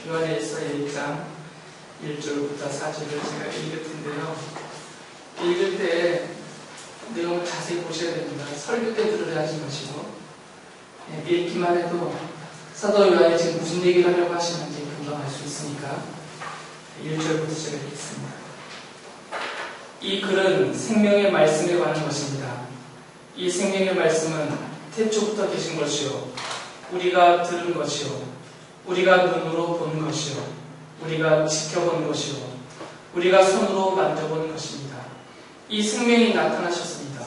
요한일서 1장 1절부터 4절을 제가 읽을 텐데요. 읽을 때 내용을 자세히 보셔야 됩니다. 설교 때 들으려 하지 마시고 읽기만 해도 사도 요한이 지금 무슨 얘기를 하려고 하시는지 금방 알 수 있으니까 1절부터 제가 읽겠습니다. 이 글은 생명의 말씀에 관한 것입니다. 이 생명의 말씀은 태초부터 계신 것이요 우리가 들은 것이요 우리가 눈으로 본 것이요 우리가 지켜본 것이요 우리가 손으로 만져본 것입니다. 이 생명이 나타나셨습니다.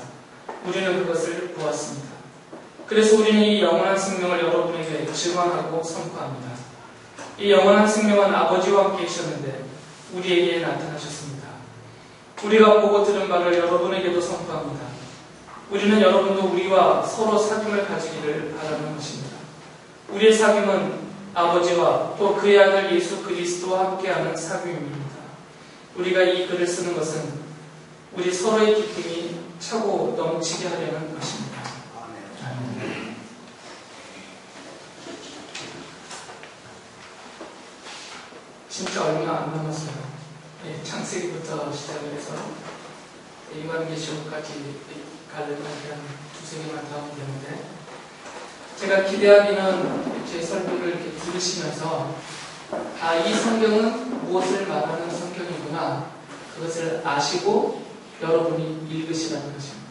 우리는 그것을 보았습니다. 그래서 우리는 이 영원한 생명을 여러분에게 증언하고 선포합니다. 이 영원한 생명은 아버지와 함께 계셨는데 우리에게 나타나셨습니다. 우리가 보고 들은 바를 여러분에게도 선포합니다. 우리는 여러분도 우리와 서로 사귐을 가지기를 바라는 것입니다. 우리의 사귐은 아버지와 또 그의 아들 예수 그리스도와 함께하는 사귐입니다. 우리가 이 글을 쓰는 것은 우리 서로의 기쁨이 차고 넘치게 하려는 것입니다. 아멘. 진짜 얼마 안 남았어요. 창세기부터 시작을 해서 요한계시록까지 가려면 한 두세 개만 더 하면 되는데, 제가 기대하기는 제 설교를 이렇게 들으시면서 이 성경은 무엇을 말하는 성경이구나, 그것을 아시고 여러분이 읽으시라는 것입니다.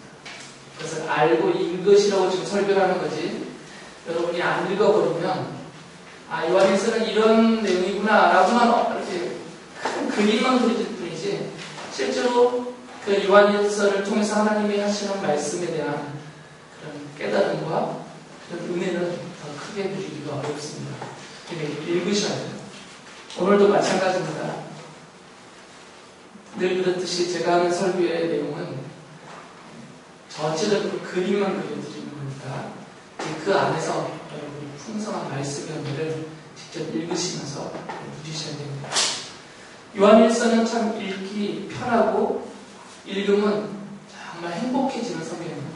그것을 알고 읽으시라고 지금 설교를 하는 거지, 여러분이 안 읽어버리면 요한일서는 이런 내용이구나 라고만 이렇게 큰 그림만 그려질 뿐이지, 실제로 그 요한일서를 통해서 하나님이 하시는 말씀에 대한 그런 깨달음과 그런 은혜는 더 크게 누리기가 어렵습니다. 읽으셔야 돼요. 오늘도 마찬가지입니다. 늘 그렇듯이 제가 하는 설교의 내용은 전체적으로 그림만 그려드리는 거니까 그 안에서 여러분이 풍성한 말씀의 은혜를 직접 읽으시면서 누리셔야 됩니다. 요한일서는 참 읽기 편하고 읽으면 정말 행복해지는 성경입니다.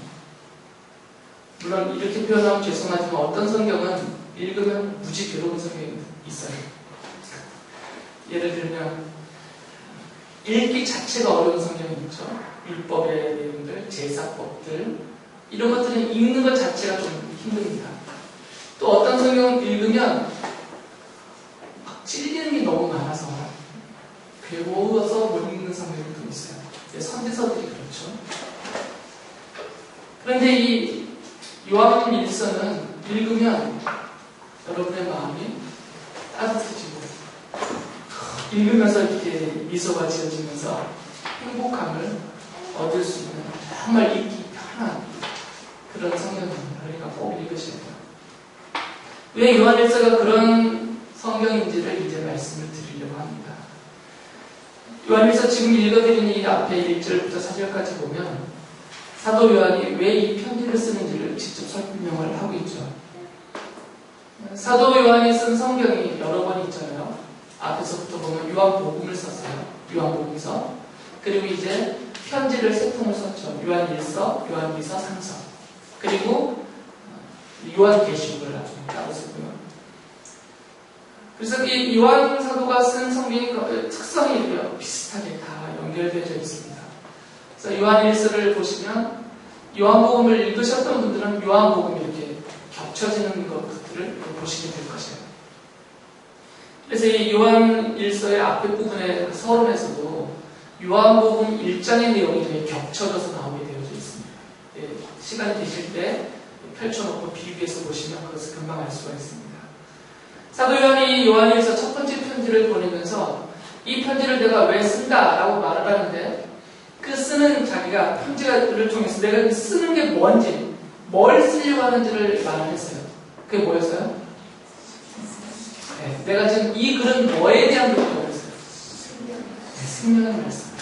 물론 이렇게 표현하면 죄송하지만 어떤 성경은 읽으면 무지 괴로운 성경이 있어요. 예를 들면 읽기 자체가 어려운 성경이 있죠. 율법의 내용들, 제사법들, 이런 것들은 읽는 것 자체가 좀 힘듭니다. 또 어떤 성경은 읽으면 막 찔리는 게 너무 많아서 괴로워서 못 읽는 성경이 좀 있어요. 선지서들이 그렇죠. 그런데 이 요한일서는 읽으면 여러분의 마음이 따뜻해지고 읽으면서 이렇게 미소가 지어지면서 행복감을 얻을 수 있는 정말 읽기 편한 그런 성경입니다. 그러니까 꼭 읽으셔야 돼요. 왜 요한일서가 그런 성경인지를 이제 말씀을 드리려고 합니다. 요한일서 지금 읽어드린 이 앞에 1절부터 4절까지 보면 사도 요한이 왜 이 편지를 쓰는지를 직접 설명을 하고 있죠. 사도 요한이 쓴 성경이 여러 번 있잖아요. 앞에서부터 보면 요한복음을 썼어요. 요한복음서. 그리고 이제 편지를 세 통을 썼죠. 요한일서, 요한기서, 상서. 그리고 요한계시록을 나중에 따로 쓰고요. 그래서 이 요한 사도가 쓴 성경의 특성이 비슷하게 다 연결되어 있습니다. 그래서 요한일서를 보시면 요한복음을 읽으셨던 분들은 요한복음이 이렇게 겹쳐지는 것들을 보시게 될 것이에요. 그래서 이 요한일서의 앞에 부분의 서론에서도 요한복음 1장의 내용이 되게 겹쳐져서 나오게 되어져 있습니다. 시간이 되실 때 펼쳐놓고 비교해서 보시면 그것을 금방 알 수가 있습니다. 사도 요한이 요한일서 첫 번째 편지를 보내면서 이 편지를 내가 왜 쓴다라고 말을 하는데, 그 쓰는 자기가 편지를 통해서 내가 쓰는 게 뭔지, 뭘 쓰려고 하는지를 말을 했어요. 그게 뭐였어요? 내가 지금 이 글은 뭐에 대한 글이라고 했어요? 생명의 말씀.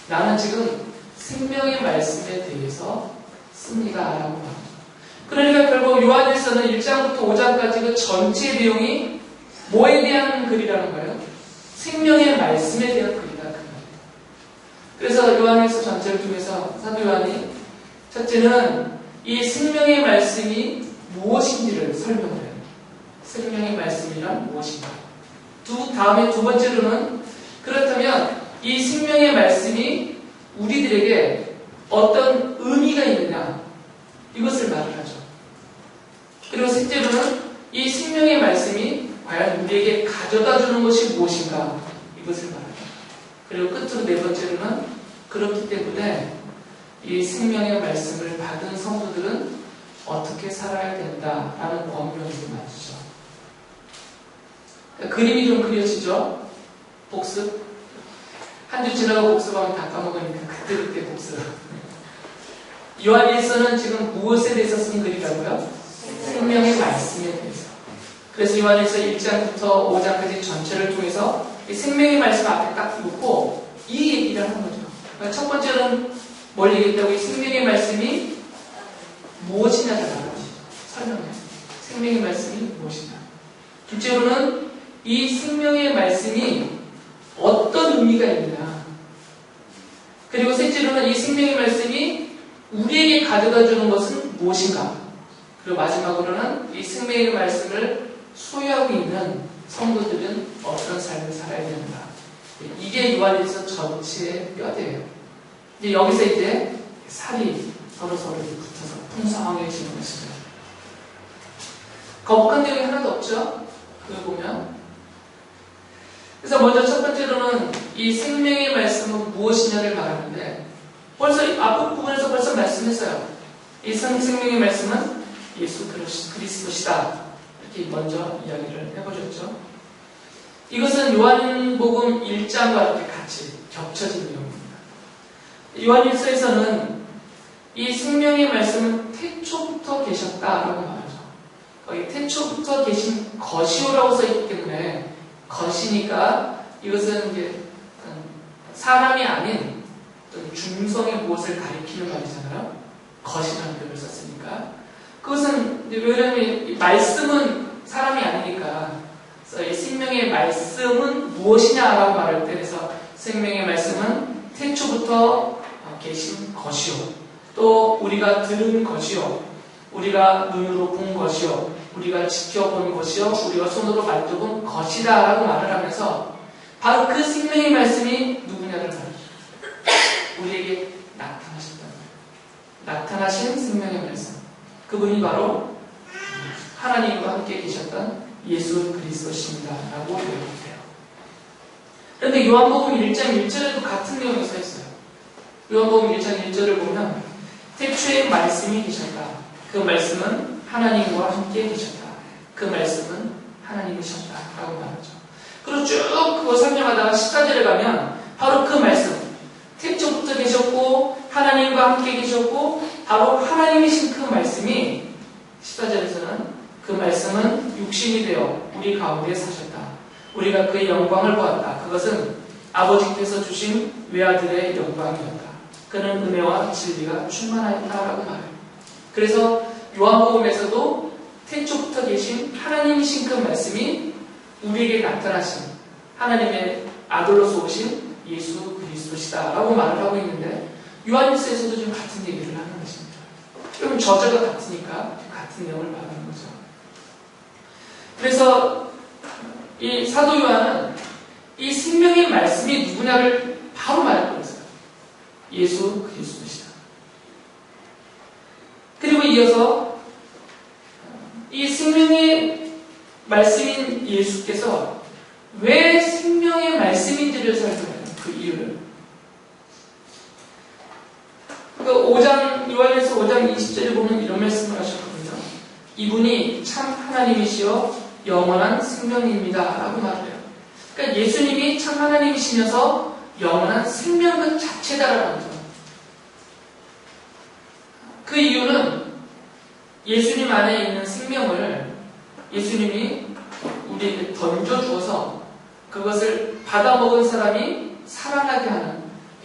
나는 지금 생명의 말씀에 대해서 씁니다 라고 합니다. 그러니까 결국 요한일서는 1장부터 5장까지 그 전체 내용이 뭐에 대한 글이라는 거예요? 생명의 말씀에 대한 글이다. 그래서 요한일서 전체를 통해서 사도 요한이 첫째는 이 생명의 말씀이 무엇인지를 설명을 해요. 생명의 말씀이란 무엇인가? 다음에 두 번째로는 그렇다면 이 생명의 말씀이 우리들에게 어떤 의미가 있느냐 이것을 말을 하죠. 그리고 셋째로는 이 생명의 말씀이 과연 우리에게 가져다 주는 것이 무엇인가 이것을 말하죠. 그리고 끝으로 네 번째로는 그렇기 때문에 이 생명의 말씀을 받은 성도들은 어떻게 살아야 된다라는 권면을 맞추죠. 그림이 좀 그려지죠? 복습. 한 주 지나고 복습하면 다 까먹으니까 그때 복습. 요한일서는 지금 무엇에 대해서 쓴 글이라고요? 생명의 말씀에 대해서. 그래서 요한일서 1장부터 5장까지 전체를 통해서 이 생명의 말씀 앞에 딱 놓고 이 얘기를 하는 거죠. 그러니까 첫 번째는 뭘 얘기했다고? 이 생명의 말씀이 무엇이냐를 설명해요. 생명의 말씀이 무엇이냐. 둘째로는 이 생명의 말씀이 어떤 의미가 있느냐. 그리고 셋째로는 이 생명의 말씀이 우리에게 가져다 주는 것은 무엇인가. 그리고 마지막으로는 이 생명의 말씀을 소유하고 있는 성도들은 어떤 삶을 살아야 되는가. 이게 요한일서 전체의 뼈대예요. 이제 여기서 이제 살이 서로 붙어서 풍성해지는 것이죠. 거북한 내용이 하나도 없죠? 그걸 보면. 그래서 먼저 첫 번째로는 이 생명의 말씀은 무엇이냐를 말하는데 벌써 앞부분에서 벌써 말씀했어요. 이 생명의 말씀은 예수 그리스도시다. 이렇게 먼저 이야기를 해보셨죠. 이것은 요한복음 1장과 이렇게 같이 겹쳐진 내용입니다. 요한일서에서는 이 생명의 말씀은 태초부터 계셨다라고 말하죠. 거기 태초부터 계신 것이오라고 써있기 때문에 것이니까 이것은 이제 사람이 아닌 중성의 무엇을 가리키는 말이잖아요. 것이라는 표현을 썼으니까. 그것은 왜냐하면 말씀은 사람이 아니니까 이 생명의 말씀은 무엇이냐라고 말할 때 그래서 생명의 말씀은 태초부터 계신 것이요. 또 우리가 들은 것이요. 우리가 눈으로 본 것이요. 우리가 지켜본 것이요. 우리가 손으로 만져본 것이다 라고 말을 하면서 바로 그 생명의 말씀이 누구냐를 말하죠. 우리에게 나타나셨다는 거예요. 나타나신 생명의 말씀. 그분이 바로 하나님과 함께 계셨던 예수 그리스도십니다 라고 얘기해요. 그런데 요한복음 1장 1절에도 같은 내용이 써 있어요. 요한복음 1장 1절을 보면 태초에 말씀이 계셨다. 그 말씀은 하나님과 함께 계셨다. 그 말씀은 하나님이셨다 라고 말하죠. 그리고 쭉 그거 설명하다가 14절에 가면 바로 그 말씀 태초부터 계셨고 하나님과 함께 계셨고 바로 하나님이신 그 말씀이 14절에서는 그 말씀은 육신이 되어 우리 가운데 사셨다. 우리가 그의 영광을 보았다. 그것은 아버지께서 주신 외아들의 영광이었다. 그는 은혜와 진리가 충만하였다라고 말해요. 그래서 요한복음에서도 태초부터 계신 하나님이신 그 말씀이 우리에게 나타나신 하나님의 아들로서 오신 예수 그리스도시다라고 말을 하고 있는데 요한일서에서도 좀 같은 얘기를 하는 것입니다. 그럼 저자가 같으니까 같은 내용을 말하는 거죠. 그래서 이 사도 요한은 이 생명의 말씀이 누구냐를 바로 말할 거였어요. 예수 그리스도시다. 그리고 이어서 이 생명의 말씀인 예수께서 왜 생명의 말씀인지를 설명해요. 그 이유를. 그 5장, 요한일서 5장 20절에 보면 이런 말씀을 하셨거든요. 이분이 참 하나님이시여 영원한 생명입니다. 라고 말을 해요. 그러니까 예수님이 참 하나님이시면서 영원한 생명 그 자체다라는 거죠. 그 이유는 예수님 안에 있는 생명을 예수님이 우리에게 던져주어서 그것을 받아먹은 사람이 살아나게 하는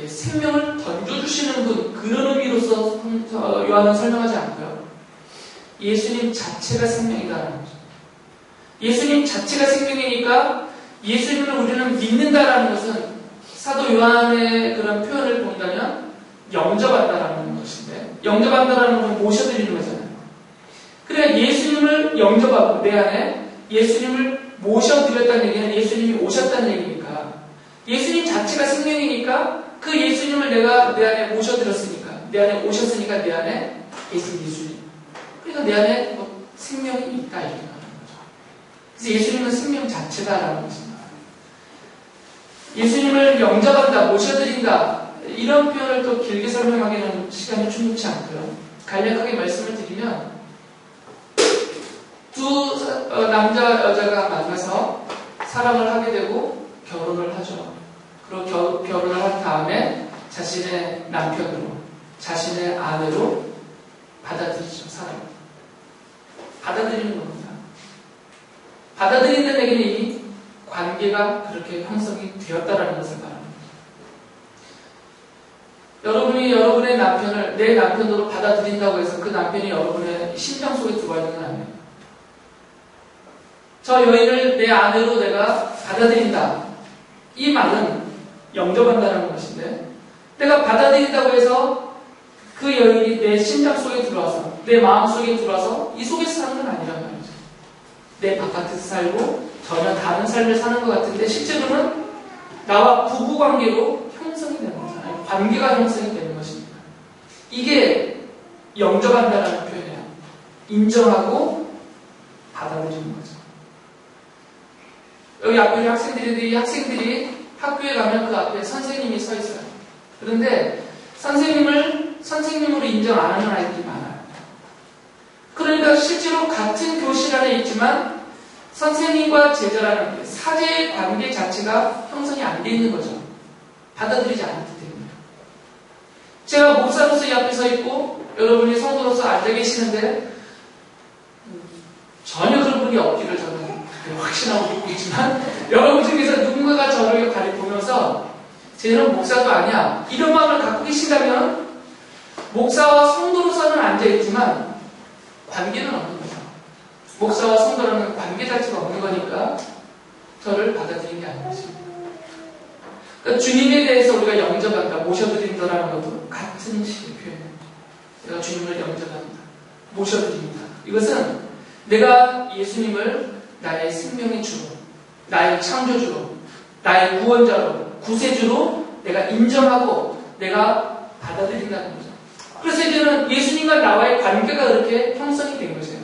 생명을 던져주시는 분, 그런 의미로서 요한은 설명하지 않고요. 예수님 자체가 생명이다라는 거죠. 예수님 자체가 생명이니까 예수님을 우리는 믿는다라는 것은 사도 요한의 그런 표현을 본다면 영접한다라는 것인데, 영접한다라는 건 모셔드리는 거잖아요. 그래 예수님을 영접하고 내 안에 예수님을 모셔드렸다는 얘기는 예수님이 자체가 생명이니까 그 예수님을 내가 내 안에 모셔들었으니까, 내 안에 오셨으니까 내 안에 계신 예수님. 그러니까 내 안에 뭐 생명이 있다 이렇게 말하는 거죠. 그래서 예수님은 생명 자체다라는 것입니다. 예수님을 영접한다, 모셔드린다 이런 표현을 또 길게 설명하기에는 시간이 충분치 않고요. 간략하게 말씀을 드리면 두 남자 여자가 만나서 사랑을 하게 되고 결혼을 하죠. 그리고 결혼을 한 다음에 자신의 남편으로, 자신의 아내로 받아들이죠. 사랑을 받아들이는 겁니다. 받아들이는 데에는 이 관계가 그렇게 형성이 되었다는 것을 말합니다. 여러분이 여러분의 남편을 내 남편으로 받아들인다고 해서 그 남편이 여러분의 심장 속에 들어와 있는 건 아니에요. 저 여인을 내 아내로 내가 받아들인다. 이 말은 영접한다는 것인데, 내가 받아들인다고 해서 그 여인이 내 심장 속에 들어와서, 내 마음 속에 들어와서 이 속에서 사는 건 아니란 말이죠. 내 바깥에서 살고 전혀 다른 삶을 사는 것 같은데 실제로는 나와 부부관계로 형성이 되는 거잖아요. 관계가 형성이 되는 것입니다. 이게 영접한다는 표현이에요. 인정하고 받아들이는 거죠. 여기 앞에 학생들이 학교에 가면 그 앞에 선생님이 서 있어요. 그런데 선생님을 선생님으로 인정 안 하는 아이들이 많아요. 그러니까 실제로 같은 교실 안에 있지만 선생님과 제자라는 사제의 관계 자체가 형성이 안 돼 있는 거죠. 받아들이지 않기 때문에. 제가 목사로서 이 앞에 서 있고 여러분이 성도로서 앉아 계시는데 전혀 그런 분이 없기를 저는 확신하고 믿고 있지만 여러분 중에서 누군가가 저를 가리보면서 쟤는 목사도 아니야 이런 마음을 갖고 계신다면 목사와 성도로서는 앉아있지만 관계는 없는 거죠. 목사와 성도라는 관계 자체가 없는 거니까 저를 받아들인 게 아닌 것입니다. 그러니까 주님에 대해서 우리가 영접한다, 모셔드린다라는 것도 같은 식의 표현입니다. 내가 주님을 영접합니다, 모셔드립니다. 이것은 내가 예수님을 나의 생명의 주로, 나의 창조주로, 나의 구원자로, 구세주로 내가 인정하고 내가 받아들인다는 거죠. 그래서 이제는 예수님과 나와의 관계가 그렇게 형성이 된 것이에요.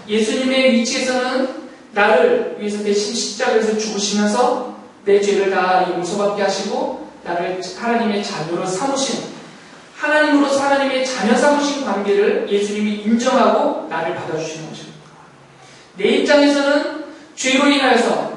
예수님의 위치에서는 나를 위해서 대신 십자가에서 죽으시면서 내 죄를 다 용서받게 하시고 나를 하나님의 자녀로 삼으신, 하나님으로서 하나님의 자녀 삼으신 관계를 예수님이 인정하고 나를 받아주시는 거죠. 내 입장에서는 죄로 인하여서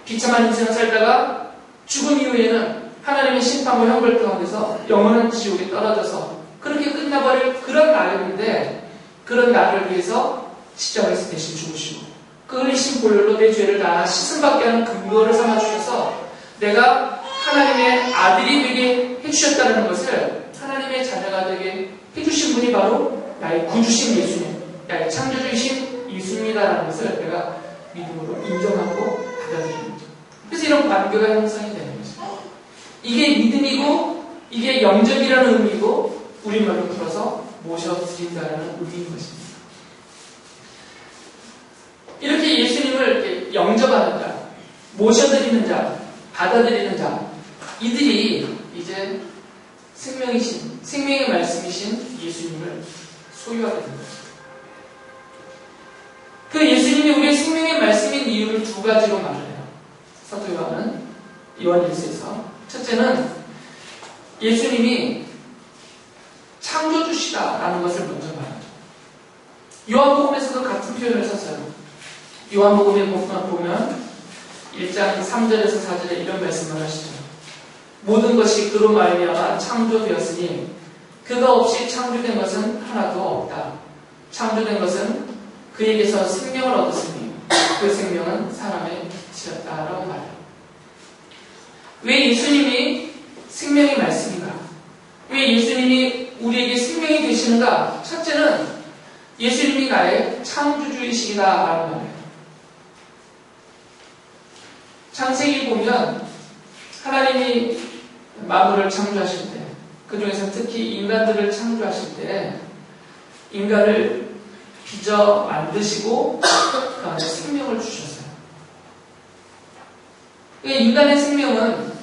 비참한 인생을 살다가 죽음 이후에는 하나님의 심판과 형벌 가운데서 영원한 지옥에 떨어져서 그렇게 끝나버릴 그런 나였는데, 그런 나를 위해서 십자가에서 대신 죽으시고 그 흘리신 보혈로 내 죄를 다 씻음받게 하는 근거를 삼아주셔서 내가 하나님의 아들이 되게 해주셨다는 것을, 하나님의 자녀가 되게 해주신 분이 바로 나의 구주신 예수님, 나의 창조주이신 예수님이다라는 것을 내가 믿음으로 인정하고 받아들이는 거죠. 그래서 이런 관계가 형성이 되는 거죠. 이게 믿음이고 이게 영접이라는 의미고 우리말로 풀어서 모셔드린다는 의미인 것입니다. 이렇게 예수님을 이렇게 영접하는 자, 모셔드리는 자, 받아들이는 자, 이들이 이제 생명이신, 생명의 말씀이신 예수님을 소유하게 된 거죠. 그 예수님이 우리의 생명의 말씀인 이유를 두 가지로 말을 해요. 사도 요한은 요한 1서에서 첫째는 예수님이 창조주시다라는 것을 먼저 말하죠. 요한복음에서도 같은 표현을 썼어요. 요한복음에 보면 1장 3절에서 4절에 이런 말씀을 하시죠. 모든 것이 그로 말미암아 창조되었으니 그가 없이 창조된 것은 하나도 없다. 창조된 것은 그에게서 생명을 얻었으니 그 생명은 사람의 빛이었다라고 말해요. 왜 예수님이 생명의 말씀인가? 왜 예수님이 우리에게 생명이 되시는가? 첫째는 예수님이 나의 창조주이시다라는 말이에요. 창세기 보면 하나님이 만물을 창조하실 때, 그 중에서 특히 인간들을 창조하실 때 인간을 빚어 만드시고 그 안에 생명을 주셨어요. 인간의 생명은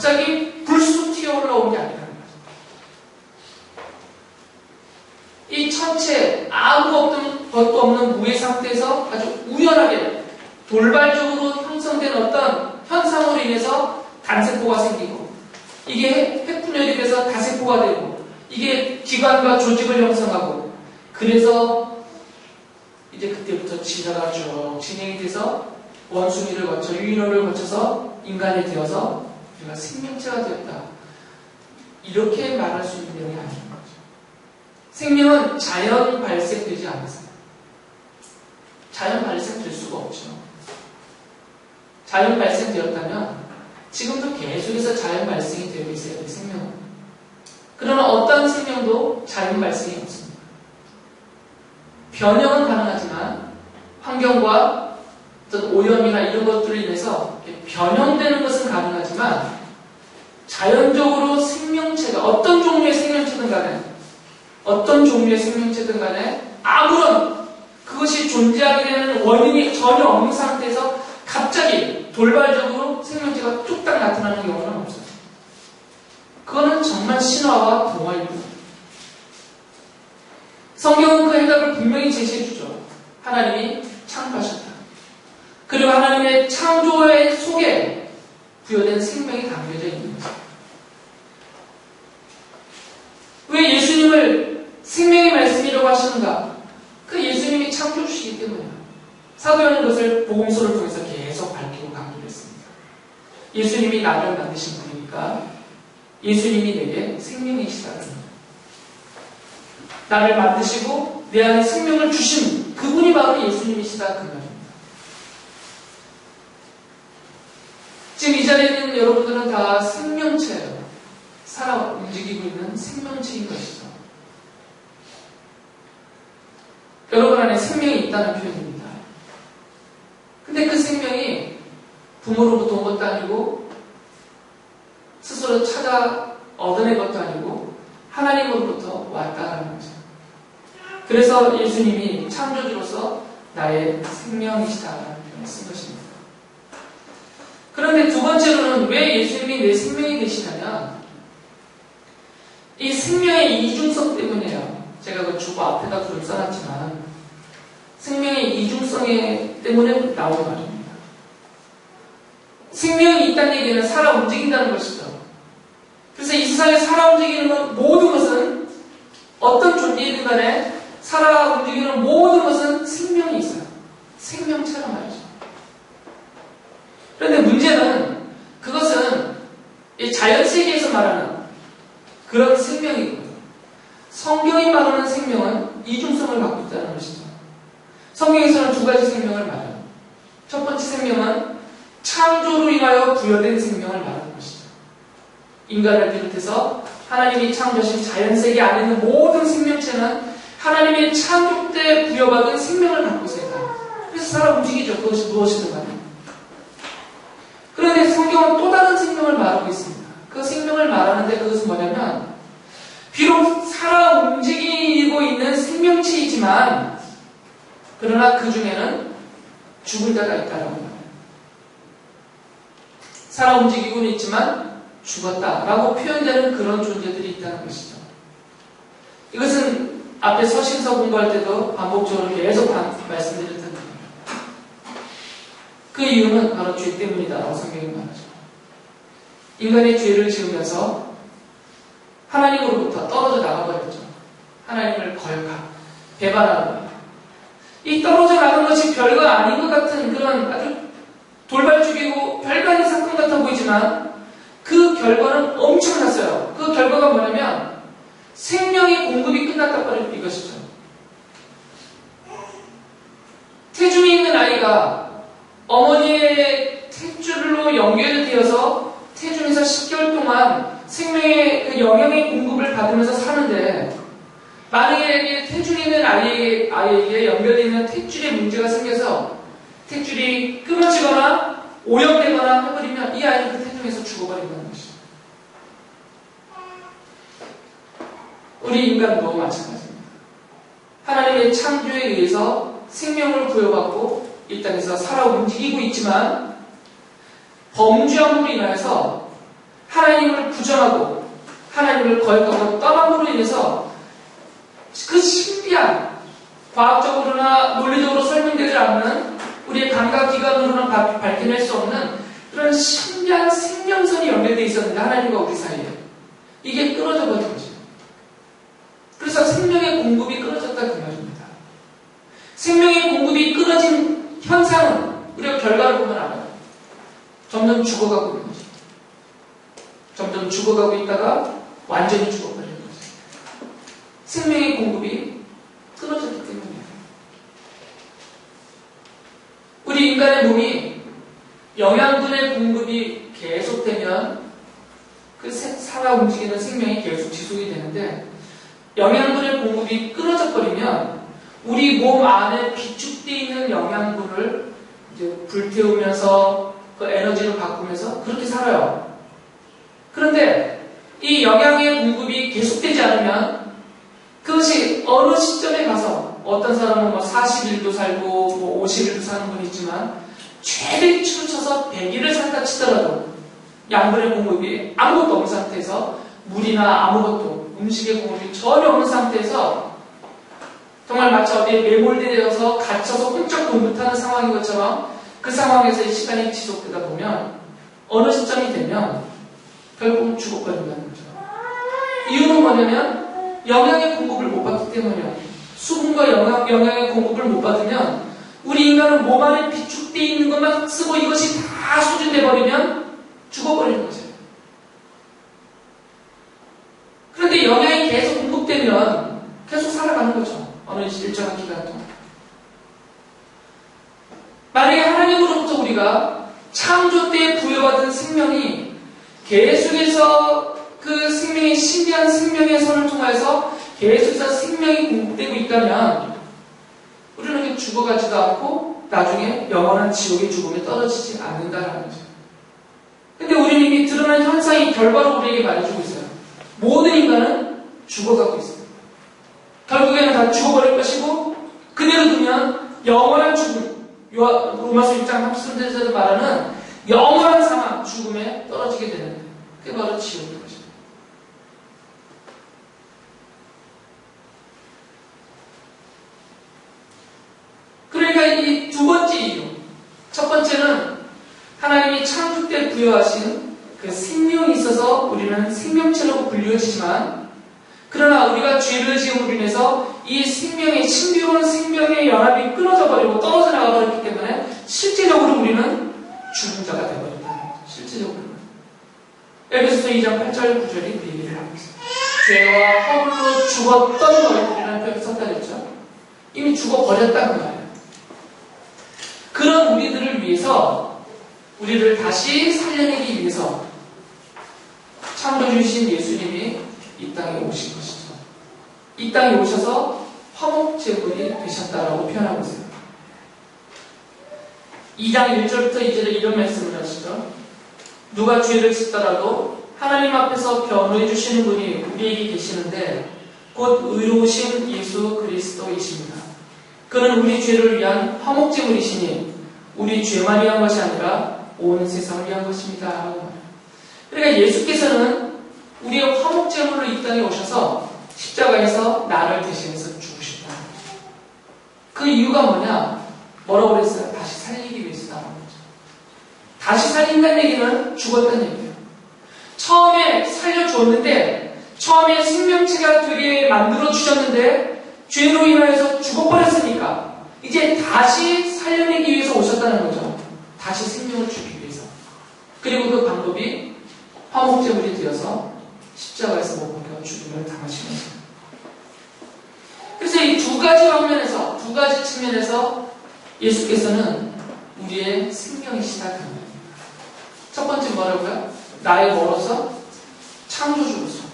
갑자기 불쑥 튀어 올라온 게 아니라는 거죠. 이 천체 아무것도 없는 무의 상태에서 아주 우연하게 돌발적으로 형성된 어떤 현상으로 인해서 단세포가 생기고, 이게 핵분열이 돼서 다세포가 되고, 이게 기관과 조직을 형성하고, 그래서 이제 그때부터 진화가 쭉 진행이 돼서 원숭이를 거쳐 유인호를 거쳐서 인간이 되어서 우리가 생명체가 되었다. 이렇게 말할 수 있는 내용이 아닌 거죠. 생명은 자연 발생되지 않았어요. 자연 발생될 수가 없죠. 자연 발생되었다면 지금도 계속해서 자연 발생이 되고 있어요. 이 생명은. 그러나 어떤 생명도 자연 발생이 없습니다. 변형은 가능하지만 환경과 어떤 오염이나 이런 것들로 인해서 변형되는 것은 가능하지만 자연적으로 생명체가 어떤 종류의 생명체든 간에 아무런 그것이 존재하게 되는 원인이 전혀 없는 상태에서 갑자기 돌발적으로 생명체가 뚝딱 나타나는 경우는 없어요. 그거는 정말 신화와 동화일 뿐입니다. 성경은 그 해답을 분명히 제시해주죠. 하나님이 창조하셨다. 그리고 하나님의 창조의 속에 부여된 생명이 담겨져 있는 거죠. 왜 예수님을 생명의 말씀이라고 하시는가? 그 예수님이 창조주시기 때문이에요. 사도행은 그것을 복음서를 통해서 계속 밝히고 강조했습니다. 예수님이 나를 만드신 분이니까 예수님이 내게 생명이시다는 거예요. 나를 만드시고 내 안에 생명을 주신 그분이 바로 예수님이시다 그 말입니다. 지금 이 자리에 있는 여러분들은 다 생명체예요. 살아 움직이고 있는 생명체인 것이죠. 여러분 안에 생명이 있다는 표현입니다. 근데 그 생명이 부모로부터 온 것도 아니고 스스로 찾아 얻어낸 것도 아니고 하나님으로부터 왔다는 거죠. 그래서 예수님이 창조주로서 나의 생명이시다라는 표현을 쓴 것입니다. 그런데 두 번째로는 왜 예수님이 내 생명이 되시냐면 이 생명의 이중성 때문이에요. 제가 그 주보 앞에다 좀 써놨지만 생명의 이중성 때문에 나온 말입니다. 생명이 있다는 얘기는 살아 움직인다는 것이죠. 그래서 이 세상에 살아 움직이는 모든 것은 어떤 존재이든 간에 살아 움직이는 모든 것은 생명이 있어요. 생명체란 말이죠. 그런데 문제는 그것은 이 자연세계에서 말하는 그런 생명이거든요. 성경이 말하는 생명은 이중성을 갖고 있다는 것이죠. 성경에서는 두 가지 생명을 말해요. 첫 번째 생명은 창조로 인하여 부여된 생명을 말하는 것이죠. 인간을 비롯해서 하나님이 창조하신 자연세계 안에 있는 모든 생명체는 하나님의 창조 때 부여받은 생명을 갖고 있어요. 그래서 살아 움직이죠. 그것이 무엇이든 간에. 그런데 성경은 또 다른 생명을 말하고 있습니다. 그 생명을 말하는데 그것은 뭐냐면 비록 살아 움직이고 있는 생명체이지만 그러나 그 중에는 죽을 자가 있다라고 말해요. 살아 움직이고는 있지만 죽었다라고 표현되는 그런 존재들이 있다는 것이죠. 이것은 앞에 서신서 공부할 때도 반복적으로 계속 말씀드렸던 거예요. 그 이유는 바로 죄 때문이다라고 성경이 말하죠. 인간의 죄를 지으면서 하나님으로부터 떨어져 나가버렸죠. 하나님을 배반하는 거예요. 이 떨어져 나간 것이 별거 아닌 것 같은 그런 아주 돌발적이고 별거 아닌 사건 같아 보이지만 그 결과는 엄청났어요. 그 결과가 뭐냐면 생명의 공급이 끝났다 버린 이것이죠. 태중에 있는 아이가 어머니의 탯줄로 연결되어서 태중에서 10개월 동안 생명의 그 영양의 공급을 받으면서 사는데 만약에 태중에 있는 아이에게 연결되어 있는 탯줄에 문제가 생겨서 탯줄이 끊어지거나 오염되거나 해버리면 이 아이는 그 태중에서 죽어버린다는 것이죠. 우리 인간도 마찬가지입니다. 하나님의 창조에 의해서 생명을 부여받고 이 땅에서 살아 움직이고 있지만 범죄함으로 인하여서 하나님을 부정하고 하나님을 거역하고 떠남으로 인해서 그 신비한 과학적으로나 논리적으로 설명되지 않는 우리의 감각기관으로는 밝혀낼 수 없는 그런 신비한 생명선이 연결되어 있었는데 하나님과 우리 사이에 이게 끊어져 버린 거죠. 그래서 생명의 공급이 끊어졌다 그 말입니다. 생명의 공급이 끊어진 현상은 우리가 결과를 보면 알아요. 점점 죽어가고 있는 거죠. 점점 죽어가고 있다가 완전히 죽어버리는 거죠. 생명의 공급이 끊어졌기 때문이에요. 우리 인간의 몸이 영양분의 공급이 계속되면 그 살아 움직이는 생명이 계속 지속이 되는데 영양분의 공급이 끊어져 버리면 우리 몸 안에 비축되어 있는 영양분을 이제 불태우면서 그 에너지로 바꾸면서 그렇게 살아요. 그런데 이 영양의 공급이 계속되지 않으면 그것이 어느 시점에 가서 어떤 사람은 뭐 40일도 살고 뭐 50일도 사는 분 있지만 최대 기치로 쳐서 100일을 산다 치더라도 양분의 공급이 아무것도 없는 상태에서 물이나 아무것도 음식의 공급이 전혀 없는 상태에서 정말 마치 어디에 매몰되어서 갇혀서 훌쩍 동북하는 상황인 것처럼 그 상황에서 이 시간이 지속되다 보면 어느 시점이 되면 결국은 죽어버린다는 거죠. 이유는 뭐냐면 영양의 공급을 못 받기 때문이에요. 수분과 영양의 공급을 못 받으면 우리 인간은 몸 안에 비축되어 있는 것만 쓰고 이것이 다 소진돼 버리면 죽어버리는 거죠. 그런데 영양이 계속 공급되면 계속 살아가는 거죠. 어느 일정한 기간 동안. 만약에 하나님으로부터 우리가 창조 때 부여받은 생명이 계속해서 그 생명의 신비한 생명의 선을 통해서 계속해서 생명이 공급되고 있다면 우리는 죽어가지도 않고 나중에 영원한 지옥의 죽음에 떨어지지 않는다라는 거죠. 근데 우리는 이미 드러난 현상이 결과로 우리에게 말해주고 있어요. 모든 인간은 죽어가고 있어요. 결국에는 다 죽어버릴 것이고 그대로 두면 영원한 죽음, 로마서 6장 33절에서 말하는 영원한 사망, 죽음에 떨어지게 되는데 그게 바로 지옥인 것입니다. 그러니까 이 두 번째 이유, 첫 번째는 하나님이 창조 때 부여하신 그 생명이 있어서 우리는 생명체로 불리워지지만 그러나 우리가 죄를 지음으로 인해서 이 생명의 신비로운 생명의 연합이 끊어져 버리고 떨어져 나가 버렸기 때문에 실제적으로 우리는 죽은 자가 되어버린다. 실제적으로는. 에베소서 2장 8절 9절이 그 얘기를 하고 있습니다. 죄와 허물로 죽었던 너희들이라는 표현이 썼다 그랬죠. 이미 죽어버렸다는 말이에요. 그런 우리들을 위해서 우리를 다시 살려내기 위해서 창조주신 예수님이 이 땅에 오신 것이죠. 이 땅에 오셔서 화목제물이 되셨다라고 표현하고 있어요. 2장 1절부터 2절에 이런 말씀을 하시죠. 누가 죄를 짓더라도 하나님 앞에서 변호해 주시는 분이 우리에게 계시는데 곧 의로우신 예수 그리스도이십니다. 그는 우리 죄를 위한 화목제물이시니 우리 죄만 위한 것이 아니라 온 세상을 위한 것입니다. 그러니까 예수께서는 우리의 화목제물로 이 땅에 오셔서 십자가에서 나를 대신해서 죽으셨다. 그 이유가 뭐냐? 뭐라고 그랬어요? 다시 살리기 위해서라는 거죠. 다시 살린다는 얘기는 죽었다는 얘기예요. 처음에 살려주었는데 처음에 생명체가 되게 만들어주셨는데 죄로 인하여서 죽어버렸으니까 이제 다시 살려내기 위해서 오셨다는 거죠. 다시 생명을 주기 위해서. 그리고 그 방법이 화목제물이 되어서 십자가에서 못 박혀 죽음을 당하시는 거예요. 그래서 이 두 가지 방면에서, 두 가지 측면에서 예수께서는 우리의 생명이시다. 첫 번째 뭐라고요? 나의 뭐로서? 창조주로서.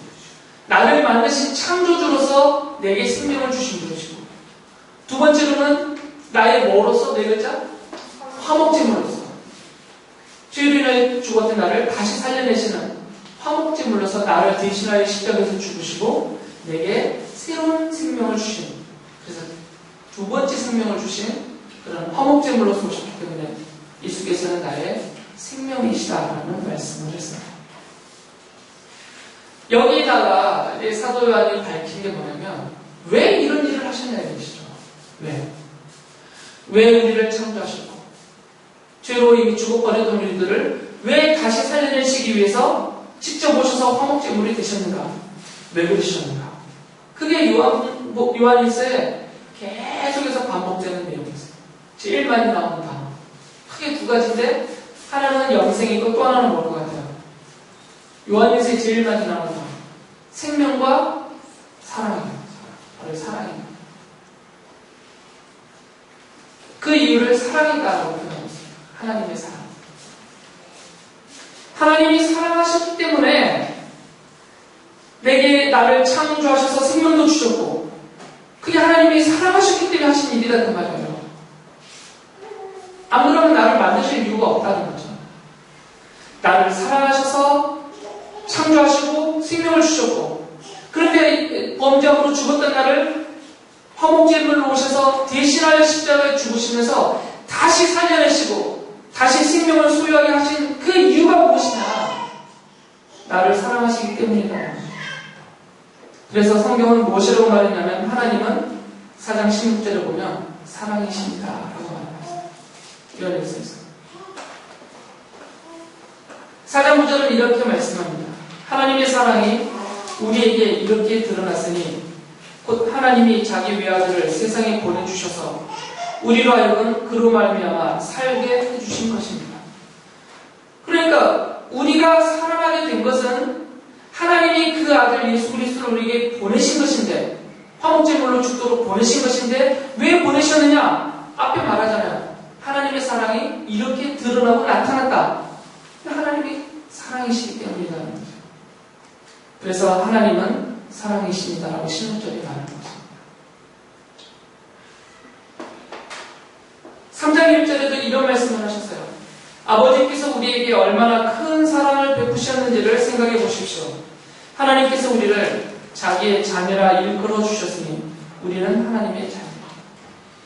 나를 만드신 창조주로서 내게 생명을 주신 분이시고, 두 번째로는 나의 뭐로서? 네 글자? 화목제물로서. 죄로 인하여 죽었던 나를 다시 살려내시는 화목제물로서 나를 대신하여 십자가에서 죽으시고 내게 새로운 생명을 주신, 그래서 두 번째 생명을 주신 그런 화목제물로서 오셨기 때문에 예수께서는 나의 생명이시다라는 말씀을 했어요. 여기다가 이제 사도 요한이 밝힌 게 뭐냐면 왜 이런 일을 하셨냐는 것이죠. 왜 우리를 창조하셨고 죄로 이미 죽어버리던 우리들을 왜 다시 살려내시기 위해서 직접 오셔서 화목제물이 되셨는가? 왜 그러셨는가? 그게 요한일서에 계속해서 반복되는 내용이었어요. 제일 많이 나오는 단어. 크게 두 가지인데 하나는 영생이고 또 하나는 뭘 것 같아요? 요한일서에 제일 많이 나오는 단어. 생명과 사랑이에요. 바로 사랑입니다. 그 이유를 사랑이다라고 표현하고 있습니다. 하나님의 사랑. 하나님이 사랑하셨기 때문에 내게 나를 창조하셔서 생명도 주셨고 그게 하나님이 사랑하셨기 때문에 하신 일이다 그 말이에요. 안 그러면 나를 만드실 이유가 없다는 거죠. 나를 사랑하셔서 창조하시고 생명을 주셨고 그런데 범죄함으로 죽었던 나를 화목제물로 오셔서 대신하여 십자가에 죽으시면서 다시 살려내시고 다시 생명을 소유하게 하신 그 이유가 무엇이냐? 나를 사랑하시기 때문이다. 그래서 성경은 무엇이라고 말했냐면 하나님은 4장 16절에 보면 사랑이십니다 라고 말합니다. 이런 일서에서 4장 9절은 이렇게 말씀합니다. 하나님의 사랑이 우리에게 이렇게 드러났으니 곧 하나님이 자기 외아들을 세상에 보내주셔서 우리로 하여금 그로 말미암아 살게 해주신 것입니다. 그러니까 우리가 살아나게 된 것은 하나님이 그 아들 예수 그리스도를 우리에게 보내신 것인데 화목제물로 죽도록 보내신 것인데 왜 보내셨느냐? 앞에 말하잖아요. 하나님의 사랑이 이렇게 드러나고 나타났다. 하나님이 사랑이시기 때문이라는 거죠. 그래서 하나님은 사랑이십니다라고 16절에 말하는 것입니다. 3장 1절에도 이런 말씀을 하셨어요. 아버지께서 우리에게 얼마나 큰 사랑을 베푸셨는지를 생각해 보십시오. 하나님께서 우리를 자기의 자녀라 일컬어 주셨으니 우리는 하나님의 자녀.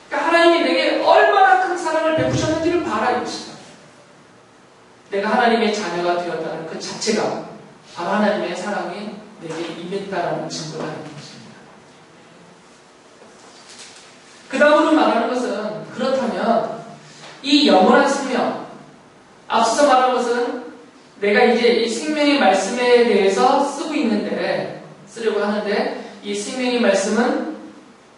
그러니까 하나님이 내게 얼마나 큰 사랑을 베푸셨는지를 봐라 이것이다. 내가 하나님의 자녀가 되었다는 그 자체가 바로 하나님의 사랑이 내게 임했다라는 증거라는 것입니다. 그 다음으로 말하는 것은 그렇다면 이 영원한 생명, 앞서서 말한 것은 내가 이제 이 생명의 말씀에 대해서 쓰려고 하는데 이 생명의 말씀은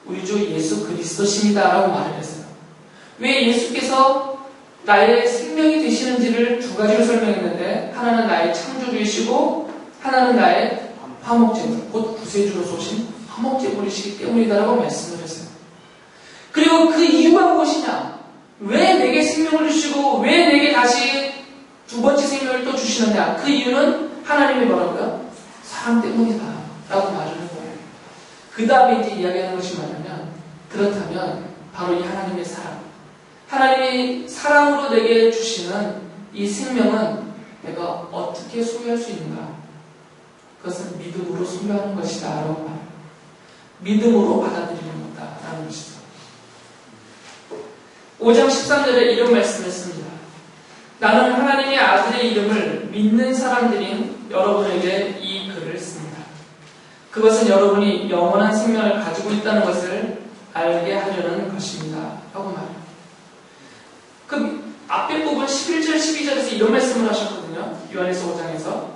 우리 주 예수 그리스도십니다라고 말을 했어요. 왜 예수께서 나의 생명이 되시는지를 두 가지로 설명했는데 하나는 나의 창조주이시고 하나는 나의 화목제물, 곧 구세주로 쏘신 화목제물이시기 때문이다라고 말씀을 했어요. 그리고 그 이유가 무엇이냐? 왜 내게 생명을 주시고 왜 내게 다시 두 번째 생명을 또 주시느냐? 그 이유는 하나님이 뭐라고요? 사랑 때문이다 라고 말을 한 거예요. 그 다음에 이제 이야기하는 것이 뭐냐면 그렇다면 바로 이 하나님의 사랑, 하나님이 사랑으로 내게 주시는 이 생명은 내가 어떻게 소유할 수 있는가? 그것은 믿음으로 소유하는 것이다 라고 말해요. 믿음으로 받아들이는 것이다라는 것이죠. 5장 13절에 이런 말씀을 했습니다. 나는 하나님의 아들의 이름을 믿는 사람들인 여러분에게 이 글을 씁니다. 그것은 여러분이 영원한 생명을 가지고 있다는 것을 알게 하려는 것입니다. 라고 말해요. 그 앞에 부분 11절, 12절에서 이런 말씀을 하셨거든요. 요한일서 5장에서.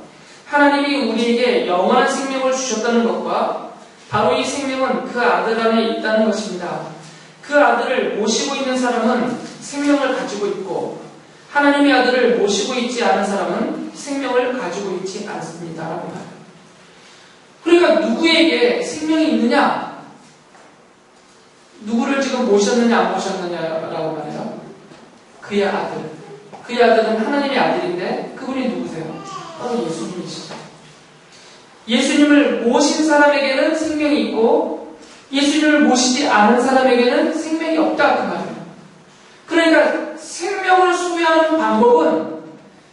하나님이 우리에게 영원한 생명을 주셨다는 것과 바로 이 생명은 그 아들 안에 있다는 것입니다. 그 아들을 모시고 있는 사람은 생명을 가지고 있고 하나님의 아들을 모시고 있지 않은 사람은 생명을 가지고 있지 않습니다. 라고 말해요. 그러니까 누구에게 생명이 있느냐? 누구를 지금 모셨느냐 안 모셨느냐라고 말해요. 그의 아들. 그의 아들은 하나님의 아들인데 그분이 누구세요? 바로 예수님이시죠. 예수님을 모신 사람에게는 생명이 있고 예수님을 모시지 않은 사람에게는 생명이 없다 그 말이에요. 그러니까 생명을 소유하는 방법은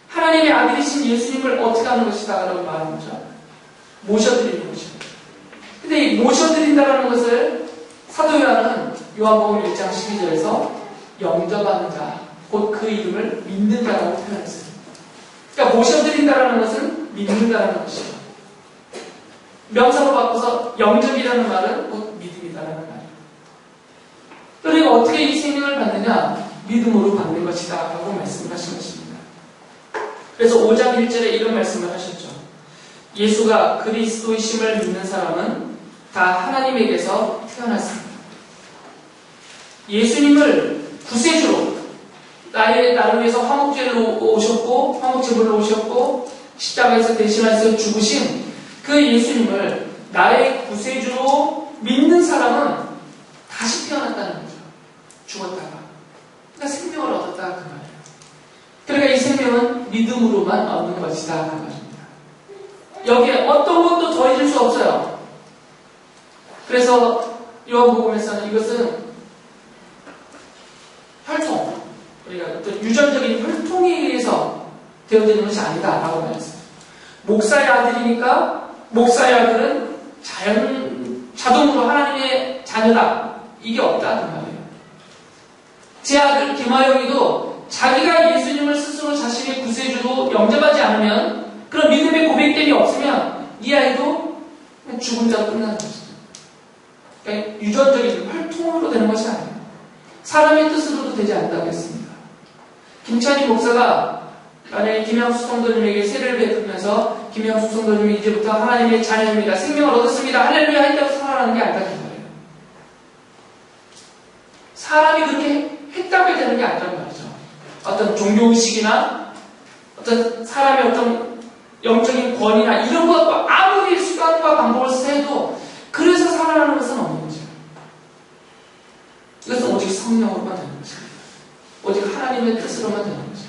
하나님의 아들이신 예수님을 어떻게 하는 것이다 라고 말하는 거죠. 모셔드리는 것이죠. 근데 이 모셔드린다는 것을 사도 요한은 요한복음 1장 12절에서 영접하는 자, 곧 그 이름을 믿는 자라고 표현했어요. 그러니까 모셔드린다는 것은 믿는다는 것이죠. 명사로 바꿔서 영접이라는 말은 곧 믿음이다라는 말이에요. 그리고 어떻게 이 생명을 받느냐? 믿음으로 받는 것이다 라고 말씀을 하신 것입니다. 그래서 5장 1절에 이런 말씀을 하셨죠. 예수가 그리스도이심을 믿는 사람은 다 하나님에게서 태어났습니다. 예수님을 구세주로 나를 위해서 화목제물로 오셨고 십자가에서 대신해서 죽으신 그 예수님을 나의 구세주로 믿는 사람은 다시 태어났다는 거죠. 죽었다가. 그러니까 생명을 얻었다 그 말이에요. 그러니까 이 생명은 믿음으로만 얻는 것이다 그 말입니다. 여기에 어떤 것도 더해질 수 없어요. 그래서 요한복음에서는 이것은 혈통, 우리가 어떤 유전적인 혈통에 의해서 되어지는 것이 아니다라고 말했어요. 목사의 아들이니까 목사의 아들은 자동으로 하나님의 자녀다. 이게 없다 그 말이에요. 제 아들 김하영이도 자기가 예수님을 스스로 자신의 구세주로 영접하지 않으면, 그런 믿음의 고백됨이 없으면 이 아이도 그냥 죽은 자로 끝나는 것이죠. 그러니까 유전적인 혈통으로 되는 것이 아니에요. 사람의 뜻으로도 되지 않는다고 했습니다. 김찬희 목사가 만약에 김양수 성도님에게 세례를 베풀면서 김양수 성도님이 이제부터 하나님의 자녀입니다. 생명을 얻었습니다. 할렐루야 했다고 살아나는 게 아니다는 거예요. 사람이 그렇게 했다고 해야 되는 게 아니란 말이죠. 어떤 종교의식이나 어떤 사람의 어떤 영적인 권위나 이런 것과 아무리 수단과 방법을 써도 그래서 살아나는 것은 없는 거죠. 이것은 오직 성령으로만 되는 것입니다. 오직 하나님의 뜻으로만 되는 것입니다.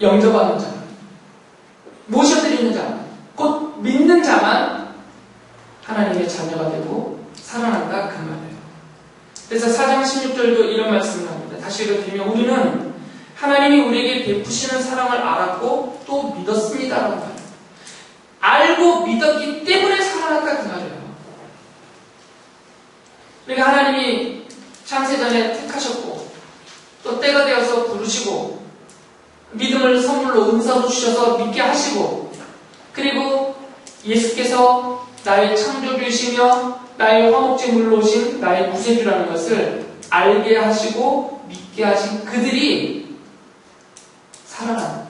영접하는 자, 모셔드리는 자, 곧 믿는 자만 하나님의 자녀가 되고 살아난다 그 말이에요. 그래서 4장 16절도 이런 말씀을 합니다. 다시 읽어드리면 우리는 하나님이 우리에게 베푸시는 사랑을 알았고 또 믿었습니다라고 말해요. 알고 믿었기 때문에 살아났다 그 말이에요. 그러니까 하나님이 창세전에 택하셨고 또 때가 되어서 부르시고 믿음을 선물로 은사로 주셔서 믿게 하시고, 그리고 예수께서 나의 창조주이시며 나의 화목제물로 오신 나의 구세주라는 것을 알게 하시고 믿게 하신 그들이 살아난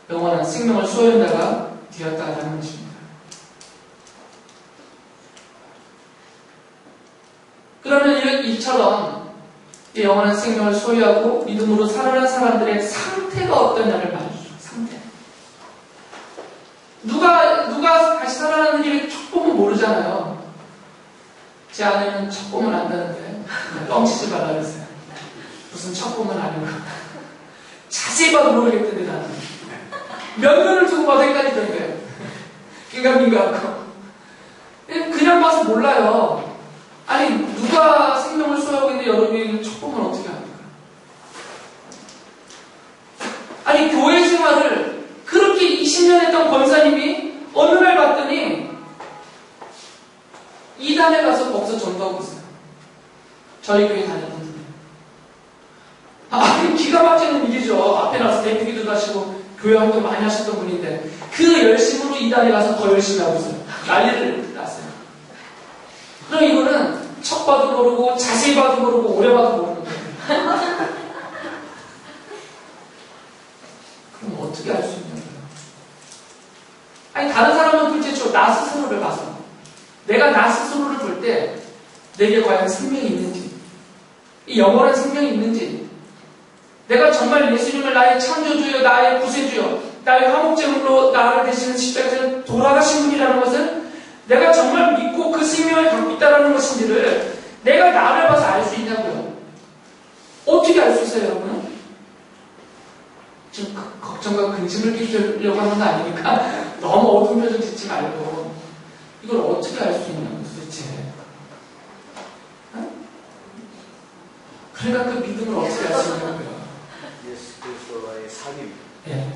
영원한 생명을 소유한자가 되었다는 것입니다. 그러면 이처럼 영원한 생명을 소유하고 믿음으로 살아난 사람들의 상태가 어떠냐를 말해주죠. 상태. 누가 다시 살아나는지를 첫 보면 모르잖아요. 제 아내는 첫 보면 안다는데 뻥치지 말라 그랬어요. 무슨 첫 보면 아니고 자세히 봐도 모르겠던데 나는 몇 년을 두고 봐도 헷갈리던데 긴가민가하고 그냥 봐서 몰라요. 아니 누가 생명을 소유하고 있는데 여러분이 첫 보면 어떻게 합니까? 아니 교회 생활을 그렇게 20년 했던 권사님이 어느 날 봤더니 이단에 가서 거기서 전도하고 있어요. 저희 교회 다녔던 분이. 기가 막히는 일이죠. 앞에 나서 대표기도 하시고 교회 활동 많이 하셨던 분인데 그 열심으로 이단에 가서 더 열심히 하고 있어요. 난리를 났어요. 그럼 이거는 첫 봐도 모르고 자세히 봐도 모르고 오래 봐도 모르는 거예요. 그럼 어떻게 알 수 있냐고요. 아니 다른 사람은 둘째치고 나 스스로를 봐서 내가 나 스스로를 볼 때 내게 과연 생명이 있는지, 이 영원한 생명이 있는지, 내가 정말 예수님을 나의 창조주요, 나의 구세주요, 나의 화목제물로 나를 대신 십자가에서 돌아가신 분이라는 것을 내가 정말 믿고 그 생명을 갖고 있다는 것인지를 내가 나를 봐서 알 수 있냐고요. 어떻게 알 수 있어요, 여러분? 지금 걱정과 근심을 끼치려고 하는 거 아니니까 너무 어두운 표정 짓지 말고 이걸 어떻게 알 수 있냐고 도대체. 그러니까 그 믿음을 어떻게 알 수 있냐고요. 예수 그리스도와의 사귐. 예.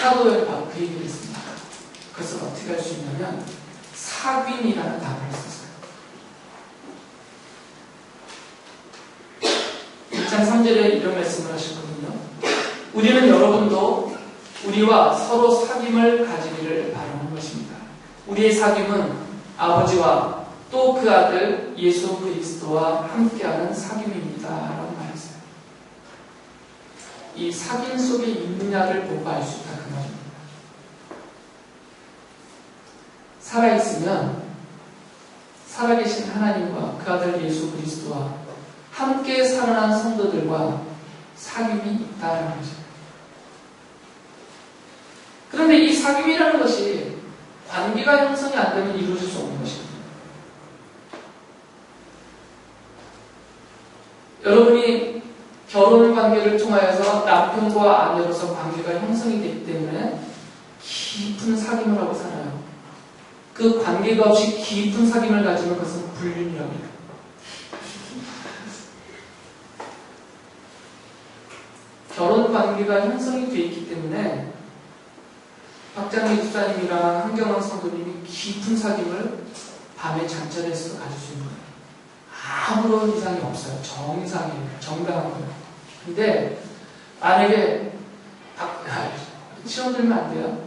사도에 바로 그 얘기를 했습니다. 그것을 어떻게 할 수 있냐면 사귐이라는 단어를 썼어요. 1장 3절에 이런 말씀을 하셨거든요. 우리는 여러분도 우리와 서로 사귐을 가지기를 바라는 것입니다. 우리의 사귐은 아버지와 또 그 아들 예수 그리스도와 함께하는 사귐입니다. 라고 말했어요. 이 사귐 속에 있느냐를 보고 알 수 있다. 그 말입니다. 살아있으면 살아계신 하나님과 그 아들 예수 그리스도와 함께 살아난 성도들과 사귐이 있다는 거죠. 그런데 이 사귐이라는 것이 관계가 형성이 안 되면 이루어질 수 없는 것입니다. 여러분이 결혼 관계를 통하여서 남편과 아내로서 관계가 형성이 되기 때문에 깊은 사귐을 하고 살아요. 그 관계가 없이 깊은 사귐을 가지면 그것은 불륜이랍니다. 결혼 관계가 형성이 되어 있기 때문에 박장미 집사님이랑 한경원 성도님이 깊은 사귐을 밤에 잠자리에서 가질 수 있는 거예요. 아무런 이상이 없어요. 정상이에요. 정당한 거예요. 근데 만약에 시험 들면 안 돼요.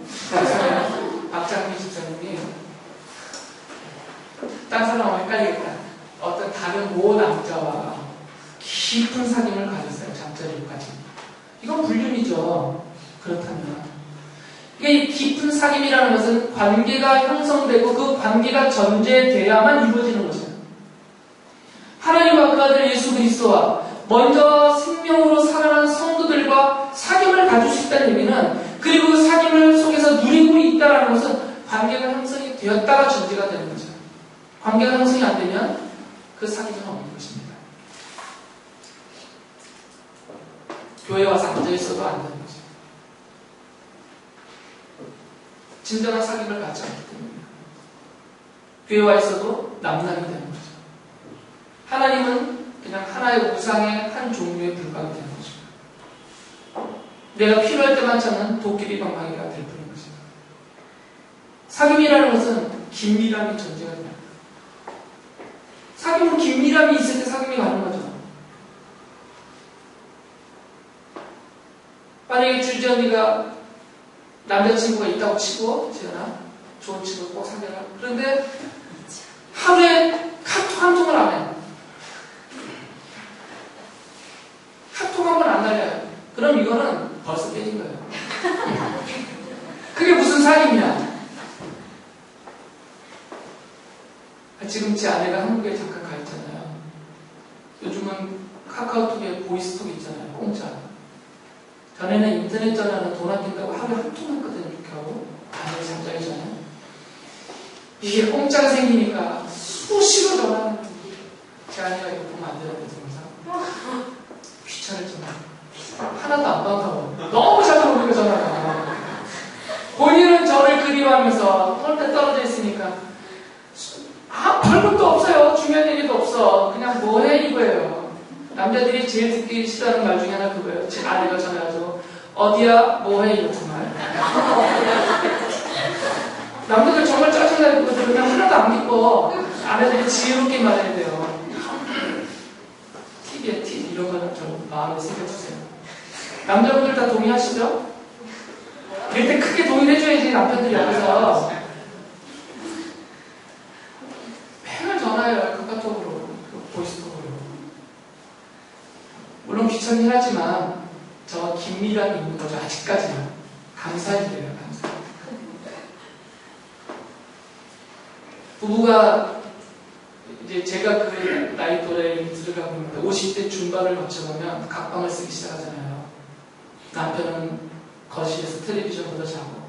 박장미 집사님이 딴 사람하고 헷갈리겠다. 어떤 다른 모 남자와 깊은 사귐을 가졌어요. 잠자리까지. 이건 불륜이죠. 그렇다면. 이 깊은 사귐이라는 것은 관계가 형성되고 그 관계가 전제돼야만 이루어지는 것이에요. 하나님과 그 아들 예수 그리스도와 먼저 생명으로 살아난 성도들과 사귐을 가질 수 있다는 얘기는, 그리고 그 사귐을 속에서 누리고 있다는 것은 관계가 형성이 되었다가 전제가 되는 거죠. 관계가 형성이 안 되면 그 사귐은 없는 것입니다. 교회 와서 앉아있어도 안 되는 거죠. 진정한 사귐을 갖지 않기 때문입니다. 교회 와 있어도 남남이 되는 거죠. 하나님은 그냥 하나의 우상의 한 종류에 불과하게 되는 것입니다. 내가 필요할 때만 찾는 도끼리 방망이가 될 뿐인 것입니다. 사귐이라는 것은 긴밀함이 전제가 됩니다. 사귐은 긴밀함이 있을 때 사귐이 가는 거죠. 만약에 주지 언니가 남자친구가 있다고 치고, 지연아, 좋은 친구 꼭 사귀라. 그런데 하루에 카톡 한 통을 안 해. 카톡 한 번 안 날려요. 그럼 이거는 벌써 깨진 거예요. 그게 무슨 사귐이냐? 지금 제 아내가 한국에 잠깐 가 있잖아요. 요즘은 카카오톡에 보이스톡 있잖아요. 공짜. 전에는 인터넷 전화는 돈 아낀다고 하루에 한 통 했거든요. 이렇게 하고 아내를 잠자기 전에. 이게 공짜가 생기니까 수시로 전화하는 거예요. 제 아내가 이거 보면 안 되는데 항상 귀찮을 정도. 하나도 안 반가워. 너무 자주 오니까 전화가. 본인은 저를 그리워하면서 헐때 떨어져 있으니까 별것도 없어요. 중요한 얘기도 없어. 그냥 뭐해 이거예요. 남자들이 제일 듣기 싫어하는 말 중에 하나 그거예요. 제 아내가 전화해가지고 어디야 뭐해 이거 정말. 남자들 정말 짜증나는 거거든요. 그냥 하나도 안 믿고 아내들이 지혜롭게 말해야 돼요. TV에 TV 이런 거는 좀 마음에 새겨주세요. 남자분들 다 동의하시죠? 이럴 때 크게 동의를 해줘야지 남편들이 앞에서 맨날 전화해요. 카카오톡으로, 보이스톡으로. 물론 귀찮긴 하지만 저 긴밀함이 있는 거죠. 아직까지는. 감사해드려요. 감사. 부부가 이제 제가 그 나이 또래에 들어가고 있는데 50대 중반을 거쳐가면 각방을 쓰기 시작하잖아요. 남편은 거실에서 텔레비전 보다 자고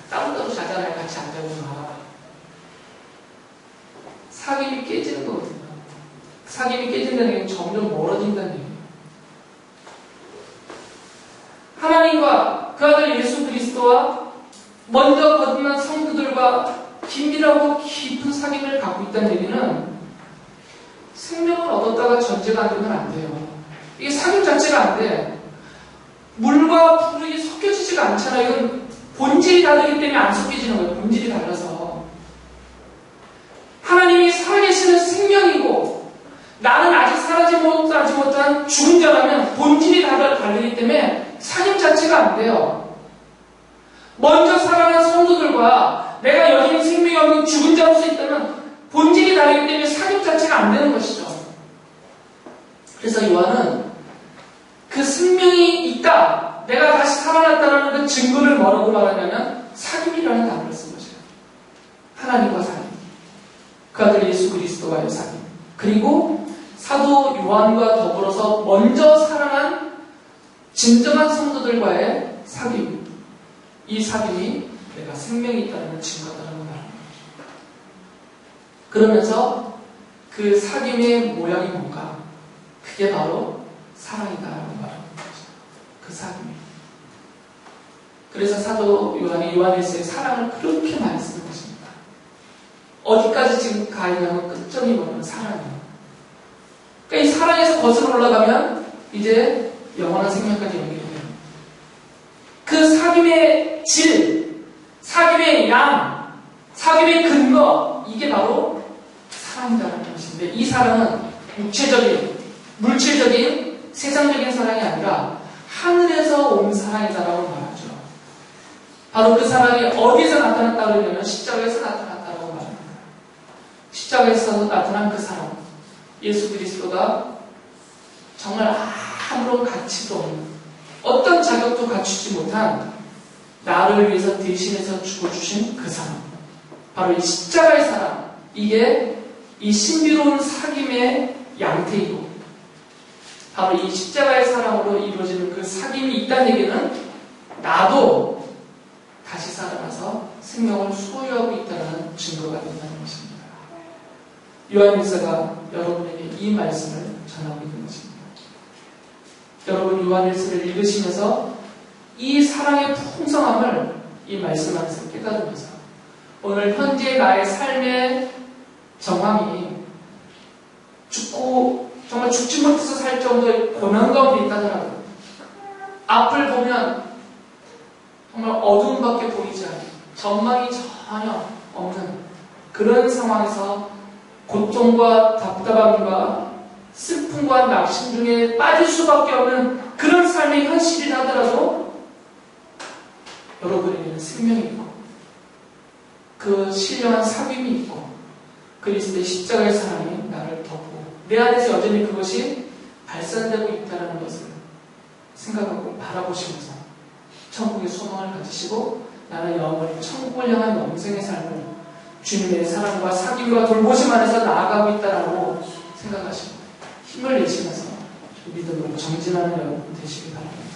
따로따로 자잖아요. 같이 안 자고 막. 사귐이 깨지는 거거든요. 사귐이 깨진다는 얘기는 점점 멀어진다는 얘기예요. 하나님과 그 아들 예수 그리스도와 먼저 거듭난 성도들과 긴밀하고 깊은 사귐을 갖고 있다는 얘기는 생명을 얻었다가 전제가 안 되면 안 돼요. 이게 사귐 자체가 안 돼. 물과 불이 섞여지지가 않잖아요. 이건 본질이 다르기 때문에 안 섞여지는 거예요. 본질이 달라서. 하나님이 살아계시는 생명이고 나는 아직 살아지 못한 죽은 자라면 본질이 다르기 때문에 사귐 자체가 안 돼요. 먼저 살아난 성도들과 내가 여전히 생명이 없는 죽은 자로서 있다면 본질이 다르기 때문에 사귐 자체가 안 되는 것이죠. 그래서 요한은 그 생명이 있다, 내가 다시 살아났다는 그 증거를 뭐라고 말하냐면 사귐이라는 단어를 쓴 거죠. 하나님과 사귐, 그 아들 예수 그리스도와의 사귐, 그리고 사도 요한과 더불어서 먼저 살아난 진정한 성도들과의 사귐, 이 사귐이 내가 생명이 있다는 증거다라고 말합니다. 그러면서 그 사귐의 모양이 뭔가? 그게 바로 사랑이다라고 말합니다. 그 사귐이. 그래서 사도 요한이 요한일서에 사랑을 그렇게 많이 쓰는 것입니다. 어디까지 지금 가 있냐면 끝점이 뭐냐면 사랑이에요. 그러니까 이 사랑에서 거슬러 올라가면 이제 영원한 생명까지 연결돼요. 그 사귐의 질, 사귐의 양, 사귐의 근거, 이게 바로 사랑이다라는 것인데, 이 사랑은 육체적인, 물질적인, 세상적인 사랑이 아니라 하늘에서 온 사랑이다라고 말하죠. 바로 그 사랑이 어디에서 나타났다 그러냐면 십자가에서 나타났다라고 말합니다. 십자가에서 나타난 그 사랑, 예수 그리스도가 정말 아무런 가치도 없는, 어떤 자격도 갖추지 못한 나를 위해서 대신해서 죽어주신 그 사랑, 바로 이 십자가의 사랑, 이게 이 신비로운 사귐의 양태이고, 바로 이 십자가의 사랑으로 이루어지는 그 사귐이 있다는 얘기는 나도 다시 살아나서 생명을 소유하고 있다는 증거가 된다는 것입니다. 요한일서가 여러분에게 이 말씀을 전하고 있는 것입니다. 여러분 요한일서를 읽으시면서 이 사랑의 풍성함을 이 말씀 안에서 깨달으면서 오늘 현재 나의 삶의 정황이 죽고 정말 죽지 못해서 살 정도의 고난 가운데 있다더라도 앞을 보면 정말 어두움밖에 보이지 않는, 전망이 전혀 없는 그런 상황에서 고통과 답답함과 슬픔과 낙심 중에 빠질 수밖에 없는 그런 삶의 현실이 하더라도 여러분에게는 생명이 있고 그 신령한 사귐이 있고 그리스도의 십자가의 사랑이 나를 덮고 내 안에서 여전히 그것이 발산되고 있다는 것을 생각하고 바라보시면서 천국의 소망을 가지시고 나는 영원히 천국을 향한 영생의 삶을 주님의 사랑과 사귐과 돌보심 안에서 나아가고 있다라고 생각하시고 힘을 내시면서 믿음으로 정진하는 여러분 되시기 바랍니다.